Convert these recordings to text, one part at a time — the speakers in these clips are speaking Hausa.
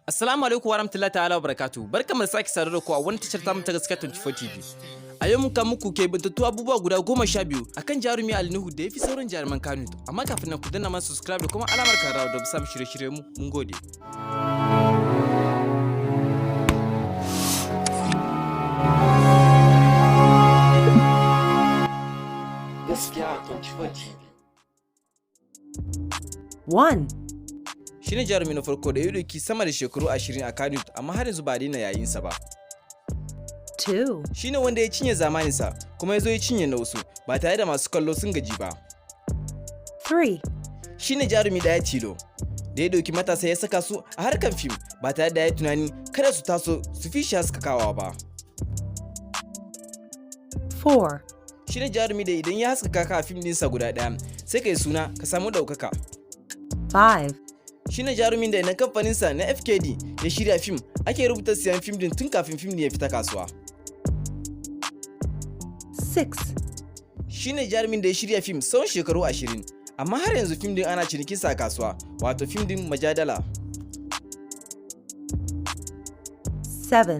Assalamu alaikum warahmatullahi ta'ala wabarakatuh. Barkamu da sake saurare da ku a wani tashar tamu ta gaskiya 24 TV. A yau muka muku kebantattu abubuwa guda 12 akan jarumi Ali Nuhu da yafi sauran jaruman Kannywood. Amma kafin nan ku danna mana subscribe da kuma alamar karawa da samu shirye-shirye mu. Mun gode. Gaskiya 24 TV. 1. Shi ne jarumi na farko da ya doki sama da shekaru 20 a Kannywood amma har yanzu ba daina yayinsa ba. 2. Shi ne wanda ya cinye zamaninsa kuma ya zo ya cinye na wasu ba tare da masu kallo sun gaji ba. 3. Shi ne jarumi ɗaya tilo da ya doki matasa ya saka su a harkar fim ba tare da ya tunani kada su taso su fi shi haskakawa ba. 4. Shi ne jarumi da idan ya haskaka ka a fim ɗinsa guda ɗaya sai ka yi suna ka samu ɗaukaka. 5. Shi ne jarumin da idan kamfaninsa na FKD ya shirya fim ake rubuta siyan fim din tun kafin fim din ya fita kasuwa. 6. Shi ne jarumin da ya shirya fim tsawon shekaru 20 amma har yanzu fim din ana cinikinsa a kasuwa wato fim din majadala. 7.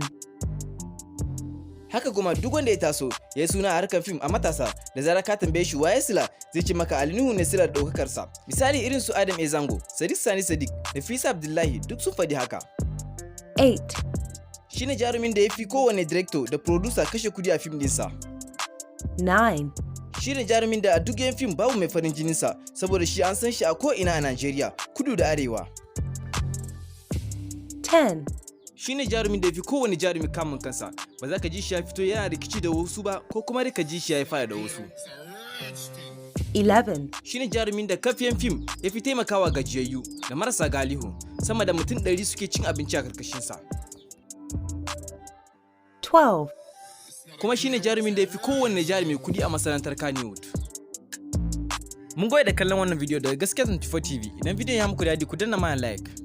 Haka kuma duk wanda ya taso ya yi suna a harkar fim a matasa da zarar ka tambaye shi waye sila zai ce maka Ali Nuhu ne silar ɗaukakarsa. Misali irin su Adam A. Zango, Sadiq Sani Sadiq da Fisa Abdullahi duk sun faɗi haka. 8. Shi ne jarumin da ya fi kowane director da producer kashe kudi a fim dinsa. 9. Shi ne jarumin da a duk yan fim babu mai farin jininsa saboda shi an san shi a ko'ina a Najeriya, kudu da arewa. 10. Shi ne jarumin da ya fi kowane jarumi kamun kansa, ba za ka ji shi ya fito yana rikici da wasu ba ko kuma ka ji shi ya yi fada da wasu. 11. Shi ne jarumin da kafiyan fim ya fi taimakawa gajiyayyu da marasa galihu, sama da mutum 100 suke cin abinci a karkashinsa. 12. Kuma shi ne jarumin da ya fi kowane jarumi kudi a masana'antar Kannywood. Mun goyi da kallon wannan bidiyo daga gaskiya 24 TV. Idan bidiyon ya muku dadi ku danna mana like.